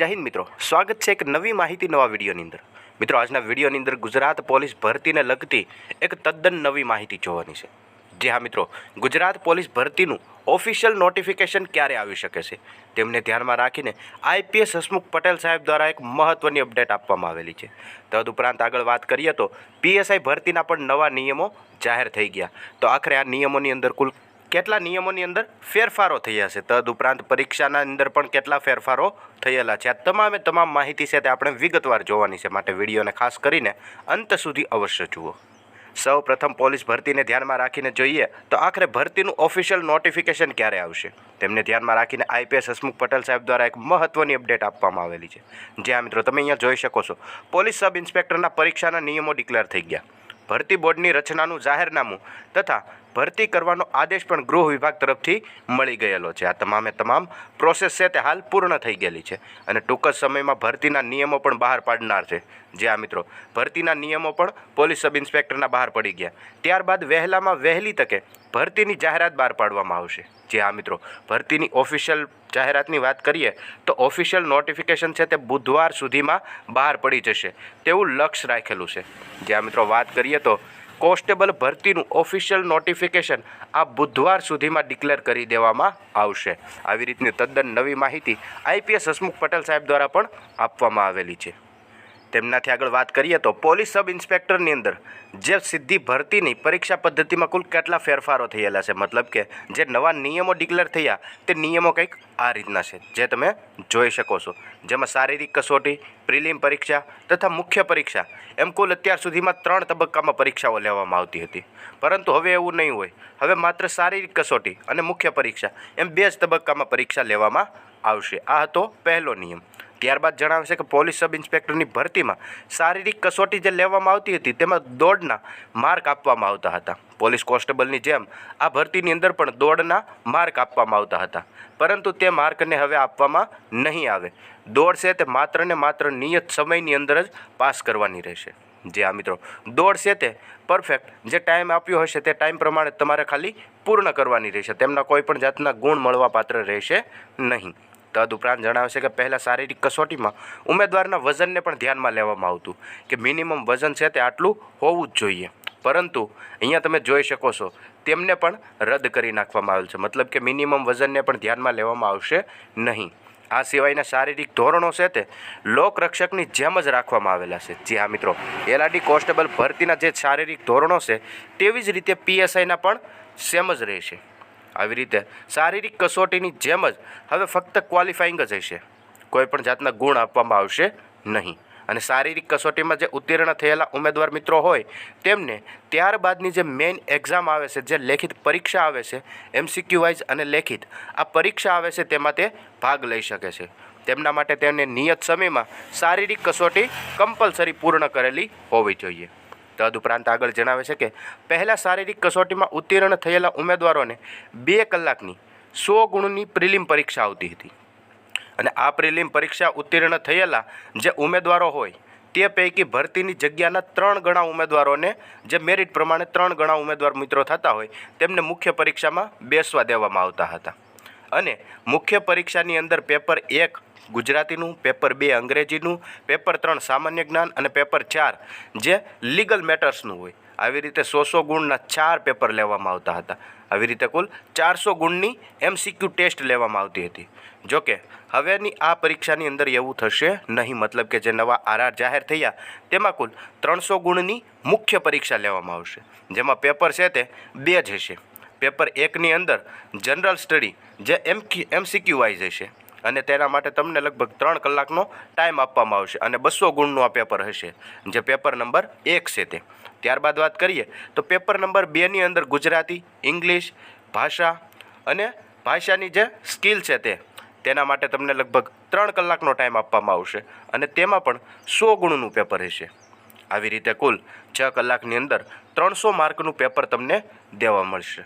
જય હિન્દ મિત્રો, સ્વાગત છે એક નવી માહિતી નવા વિડીયોની અંદર। મિત્રો, આજના વિડીયોની અંદર ગુજરાત પોલીસ ભરતીને લગતી એક તદ્દન નવી માહિતી જોવાની છે। જી હા મિત્રો, ગુજરાત પોલીસ ભરતીનું ઓફિશિયલ નોટિફિકેશન ક્યારે આવી શકે છે તેમને ધ્યાનમાં રાખીને આઈપીએસ હસમુખ પટેલ સાહેબ દ્વારા એક મહત્વની અપડેટ આપવામાં આવેલી છે। તદુપરાંત આગળ વાત કરીએ તો પીએસઆઈ ભરતીના પણ નવા નિયમો જાહેર થઈ ગયા। તો આખરે આ નિયમોની અંદર કુલ કેટલા નિયમોની અંદર ફેરફારો થયા છે, તદુપરાંત પરીક્ષાના અંદર પણ કેટલા ફેરફારો થયેલા છે, આ તમામ માહિતી છે તે આપણે વિગતવાર જોવાની છે। માટે વિડીયોને ખાસ કરીને અંત સુધી અવશ્ય જુઓ। સૌ પ્રથમ પોલીસ ભરતીને ધ્યાનમાં રાખીને જોઈએ તો આખરે ભરતીનું ઓફિશિયલ નોટિફિકેશન ક્યારે આવશે તેમને ધ્યાનમાં રાખીને આઈપીએસ હસમુખ પટેલ સાહેબ દ્વારા એક મહત્વની અપડેટ આપવામાં આવેલી છે। જ્યાં મિત્રો તમે અહીંયા જોઈ શકો છો, પોલીસ સબ ઇન્સ્પેક્ટરના પરીક્ષાના નિયમો ડિક્લેર થઈ ગયા। ભરતી બોર્ડની રચનાનું જાહેરનામું તથા ભરતી કરવાનો આદેશ પણ ગૃહ વિભાગ તરફથી મળી ગયેલો છે। આ તમામ પ્રોસેસ છે તે હાલ પૂર્ણ થઈ ગયેલી છે અને ટૂંક જ સમયમાં ભરતીના નિયમો પણ બહાર પાડનાર છે। જે આ મિત્રો ભરતીના નિયમો પણ પોલીસ સબ ઇન્સ્પેક્ટરના બહાર પડી ગયા, ત્યારબાદ વહેલામાં વહેલી તકે ભરતીની જાહેરાત બહાર પાડવામાં આવશે। જે આ મિત્રો ભરતીની ઓફિશિયલ જાહેરાતની વાત કરીએ તો ઓફિશિયલ નોટિફિકેશન છે તે બુધવાર સુધીમાં બહાર પડી જશે તેવું લક્ષ્ય રાખેલું છે। જે આ મિત્રો વાત કરીએ તો કોન્સ્ટેબલ ભરતીનું ઓફિશિયલ નોટિફિકેશન આ બુધવાર સુધીમાં ડિક્લેર કરી દેવામાં આવશે। આવી રીતની તદ્દન નવી માહિતી આઈપીએસ હસમુખ પટેલ સાહેબ દ્વારા પણ આપવામાં આવેલી છે। તેમનાથી આગળ વાત કરીએ તો પોલીસ સબ ઇન્સ્પેક્ટરની અંદર જે સીધી ભરતીની પરીક્ષા પદ્ધતિમાં કુલ કેટલા ફેરફારો થયેલા છે, મતલબ કે જે નવા નિયમો ડિક્લેર થયા તે નિયમો કંઈક આ રીતના છે જે તમે જોઈ શકો છો। જેમાં શારીરિક કસોટી, પ્રિલિમ પરીક્ષા તથા મુખ્ય પરીક્ષા એમ કુલ અત્યાર સુધીમાં 3 તબક્કામાં પરીક્ષાઓ લેવામાં આવતી હતી, પરંતુ હવે એવું નહીં હોય। હવે માત્ર શારીરિક કસોટી અને મુખ્ય પરીક્ષા એમ 2 જ તબક્કામાં પરીક્ષા લેવામાં આવશે। આ હતો પહેલો નિયમ। ત્યારબાદ જણાવે છે કે પોલીસ સબ ઇન્સ્પેક્ટરની ભરતીમાં શારીરિક કસોટી જે લેવામાં આવતી હતી તેમાં દોડના માર્ક આપવામાં આવતા હતા। પોલીસ કોન્સ્ટેબલની જેમ આ ભરતીની અંદર પણ દોડના માર્ક આપવામાં આવતા હતા, પરંતુ તે માર્કને હવે આપવામાં નહીં આવે। દોડ છે તે માત્ર ને માત્ર નિયત સમયની અંદર જ પાસ કરવાની રહેશે। જે આ મિત્રો દોડ છે તે પરફેક્ટ જે ટાઈમ આપ્યો હશે તે ટાઈમ પ્રમાણે તમારે ખાલી પૂર્ણ કરવાની રહેશે, તેમના કોઈ પણ જાતના ગુણ મળવાપાત્ર રહેશે નહીં। તદુપરાંત જણાવે છે કે પહેલાં શારીરિક કસોટીમાં ઉમેદવારના વજનને પણ ધ્યાનમાં લેવામાં આવતું કે મિનિમમ વજન છે તે આટલું હોવું જ જોઈએ, પરંતુ અહીંયા તમે જોઈ શકો છો તેમને પણ રદ કરી નાખવામાં આવેલ છે, મતલબ કે મિનિમમ વજનને પણ ધ્યાનમાં લેવામાં આવશે નહીં। આ સિવાયના શારીરિક ધોરણો છે તે લોકરક્ષકની જેમ જ રાખવામાં આવેલા છે। જી હા મિત્રો, એલઆરડી કોન્સ્ટેબલ ભરતીના જે શારીરિક ધોરણો છે તેવી જ રીતે પીએસઆઈના પણ સેમ જ રહેશે। આવી રીતે શારીરિક કસોટીની જેમ જ હવે ફક્ત ક્વોલિફાઈંગ જ હશે, કોઈ પણ જાતના ગુણ આપવામાં આવશે નહીં। અને શારીરિક કસોટીમાં જે ઉત્તીર્ણ થયેલા ઉમેદવાર મિત્રો હોય તેમને ત્યારબાદની જે મેઇન એક્ઝામ આવે છે, જે લેખિત પરીક્ષા આવે છે, એમસીક્યુ વાઇઝ અને લેખિત આ પરીક્ષા આવે છે તેમાં તે ભાગ લઈ શકે છે। તેમના માટે તેને નિયત સમયમાં શારીરિક કસોટી કમ્પલસરી પૂર્ણ કરેલી હોવી જોઈએ। તદુપરાંત આગળ જણાવે છે કે પહેલાં શારીરિક કસોટીમાં ઉત્તીર્ણ થયેલા ઉમેદવારોને 2 કલાકની 100 ગુણની પ્રિલિમ પરીક્ષા આવતી હતી અને આ પ્રિલિમ પરીક્ષા ઉત્તીર્ણ થયેલા જે ઉમેદવારો હોય તે પૈકી ભરતીની જગ્યાના 3 ગણા ઉમેદવારોને જે મેરિટ પ્રમાણે 3 ગણા ઉમેદવાર મિત્રો થતા હોય તેમને મુખ્ય પરીક્ષામાં બેસવા દેવામાં આવતા હતા। અને મુખ્ય પરીક્ષાની અંદર પેપર 1 ગુજરાતીનું, પેપર 2 અંગ્રેજીનું, પેપર 3 સામાન્ય જ્ઞાન અને પેપર 4 જે લીગલ મેટર્સનું હોય, આવી રીતે 100 ગુણના 4 પેપર લેવામાં આવતા હતા। આવી રીતે કુલ 400 ગુણની એમસીક્યુ ટેસ્ટ લેવામાં આવતી હતી। જોકે હવેની આ પરીક્ષાની અંદર એવું થશે નહીં, મતલબ કે જે નવા આરઆર જાહેર થયા તેમાં કુલ 300 ગુણની મુખ્ય પરીક્ષા લેવામાં આવશે, જેમાં પેપર છે તે 2 જ હશે। પેપર 1ની અંદર જનરલ સ્ટડી જે એમસીક્યુ વાઇઝ હશે અને તેના માટે તમને લગભગ 3 કલાકનો ટાઈમ આપવામાં આવશે અને 200 ગુણનું આ પેપર હશે, જે પેપર નંબર 1 છે તે। ત્યારબાદ વાત કરીએ તો પેપર નંબર 2ની અંદર ગુજરાતી, ઇંગ્લિશ ભાષા અને ભાષાની જે સ્કિલ છે તેના માટે તમને લગભગ 3 કલાકનો ટાઈમ આપવામાં આવશે અને તેમાં પણ 100 ગુણનું પેપર હશે। આવી રીતે કુલ 6 કલાકની અંદર 300 માર્કનું પેપર તમને દેવા મળશે।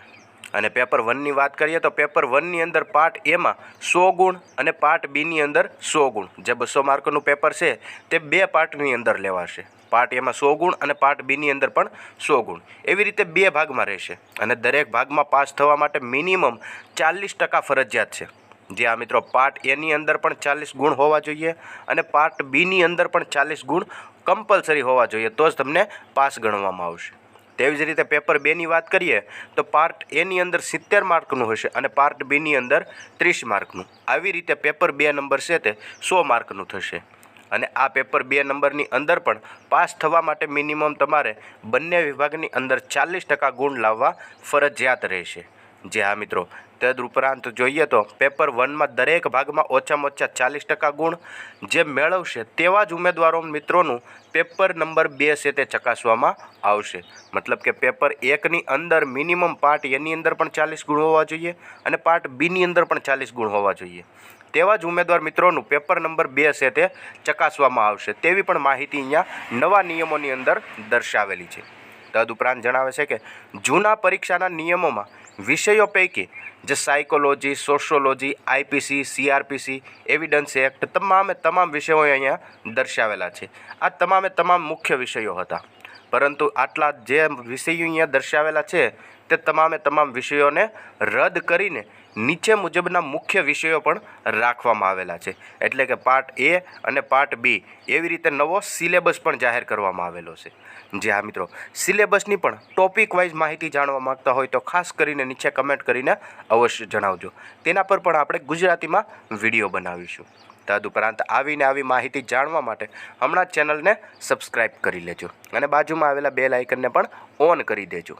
અને પેપર 1ની વાત કરીએ તો પેપર 1ની અંદર પાર્ટ એમાં 100 ગુણ અને પાર્ટ બીની અંદર 100 ગુણ, જે 200 માર્કનું પેપર છે તે 2 પાર્ટની અંદર લેવાશે। પાર્ટ એમાં 100 ગુણ અને પાર્ટ બીની અંદર પણ 100 ગુણ, એવી રીતે 2 ભાગમાં રહેશે અને દરેક ભાગમાં પાસ થવા માટે મિનિમમ 40% ફરજિયાત છે। જે આ મિત્રો પાર્ટ એની અંદર પણ 40 ગુણ હોવા જોઈએ અને પાર્ટ બીની અંદર પણ 40 ગુણ કમ્પલસરી હોવા જોઈએ, તો જ તમને પાસ ગણવામાં આવશે. તેવી જ રીતે પેપર 2ની વાત કરીએ તો પાર્ટ એની અંદર 70 માર્કનું હશે અને પાર્ટ બીની અંદર 30 માર્કનું. આવી રીતે પેપર 2 નંબર છે તે 100 માર્કનું થશે. અને આ પેપર 2 નંબરની અંદર પણ પાસ થવા માટે મિનિમમ તમારે બંને વિભાગની અંદર 40% ગુણ લાવવા ફરજિયાત રહેશે. જે હા મિત્રો, તદુપરાંત જોઈએ તો પેપર 1માં દરેક ભાગમાં ઓછામાં ઓછા 40% ગુણ જે મેળવશે તેવા જ ઉમેદવારો મિત્રોનું પેપર નંબર 2 છે તે ચકાસવામાં આવશે. મતલબ કે પેપર 1ની અંદર મિનિમમ પાર્ટ એની અંદર પણ 40 ગુણ હોવા જોઈએ અને પાર્ટ બીની અંદર પણ 40 ગુણ હોવા જોઈએ. તેવા જ ઉમેદવાર મિત્રોનું પેપર નંબર 2 છે તે ચકાસવામાં આવશે. તેવી પણ માહિતી અહીંયા નવા નિયમોની અંદર દર્શાવેલી છે. તદુપરાંત જણાવે છે કે જૂના પરીક્ષાના નિયમોમાં વિષયો પૈકી જે psychology, sociology, IPC, CrPC, evidence act તમામ વિષયો અહીંયા દર્શાવેલા છે. આ તમામ મુખ્ય વિષયો હતા, પરંતુ આટલા જે વિષયો અહીંયા દર્શાવેલા છે તે તમામ વિષયોને રદ કરીને નીચે મુજબના મુખ્ય વિષયો પણ રાખવામાં આવેલા છે. એટલે કે પાર્ટ એ અને પાર્ટ બી એવી રીતે નવો સિલેબસ પણ જાહેર કરવામાં આવેલો છે. જે હા મિત્રો, સિલેબસની પણ ટોપિક વાઇઝ માહિતી જાણવા માગતા હોય તો ખાસ કરીને નીચે કમેન્ટ કરીને અવશ્ય જણાવજો. તેના પર પણ આપણે ગુજરાતીમાં વિડીયો બનાવીશું. તદુપરાંત આવી માહિતી જાણવા માટે હમણાં જ ચેનલને સબસ્ક્રાઈબ કરી લેજો અને બાજુમાં આવેલા બેલ આઇકનને પણ ઓન કરી દેજો.